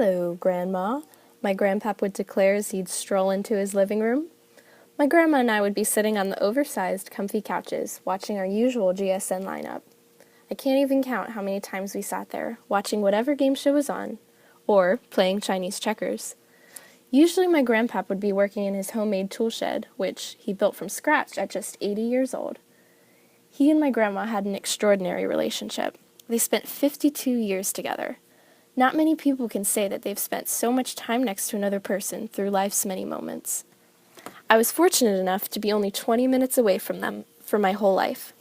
"Hello, Grandma," my grandpap would declare as he'd stroll into his living room. My grandma and I would be sitting on the oversized, comfy couches, watching our usual GSN lineup. I can't even count how many times we sat there, watching whatever game show was on, or playing Chinese checkers. Usually my grandpap would be working in his homemade tool shed, which he built from scratch at just 80 years old. He and my grandma had an extraordinary relationship. They spent 52 years together. Not many people can say that they've spent so much time next to another person through life's many moments. I was fortunate enough to be only 20 minutes away from them for my whole life.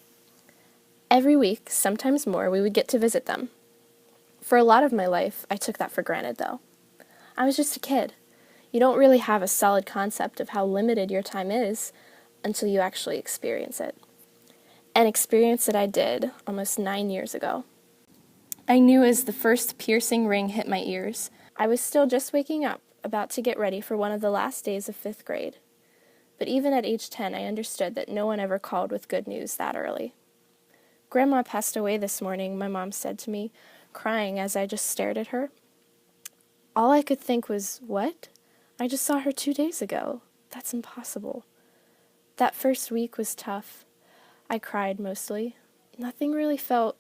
Every week, sometimes more, we would get to visit them. For a lot of my life, I took that for granted, though. I was just a kid. You don't really have a solid concept of how limited your time is until you actually experience it. An experience that I did almost 9 years ago. I knew as the first piercing ring hit my ears, I was still just waking up, about to get ready for one of the last days of 5th grade. But even at age 10, I understood that no one ever called with good news that early. "Grandma passed away this morning," my mom said to me, crying as I just stared at her. All I could think was, what? I just saw her 2 days ago. That's impossible. That first week was tough. I cried mostly. Nothing really felt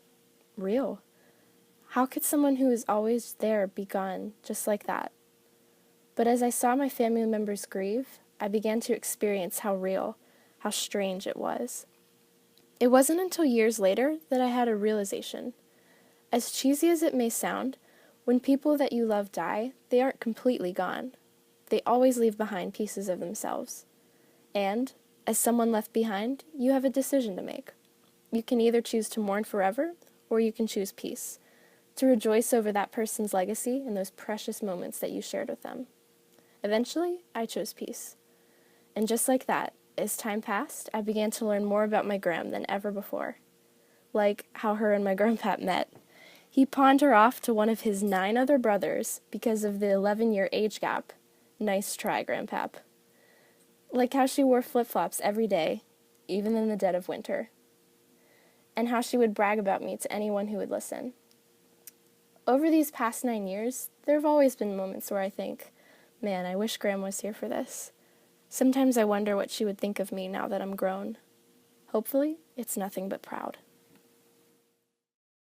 real. How could someone who was always there be gone just like that? But as I saw my family members grieve, I began to experience how real, how strange it was. It wasn't until years later that I had a realization. As cheesy as it may sound, when people that you love die, they aren't completely gone. They always leave behind pieces of themselves. And, as someone left behind, you have a decision to make. You can either choose to mourn forever, or you can choose peace, to rejoice over that person's legacy and those precious moments that you shared with them. Eventually, I chose peace. And just like that, as time passed, I began to learn more about my Gram than ever before. Like how her and my grandpap met. He pawned her off to one of his 9 other brothers because of the 11-year age gap. Nice try, Grandpap. Like how she wore flip-flops every day, even in the dead of winter. And how she would brag about me to anyone who would listen. Over these past 9 years, there have always been moments where I think, man, I wish Gram was here for this. Sometimes I wonder what she would think of me now that I'm grown. Hopefully, it's nothing but proud.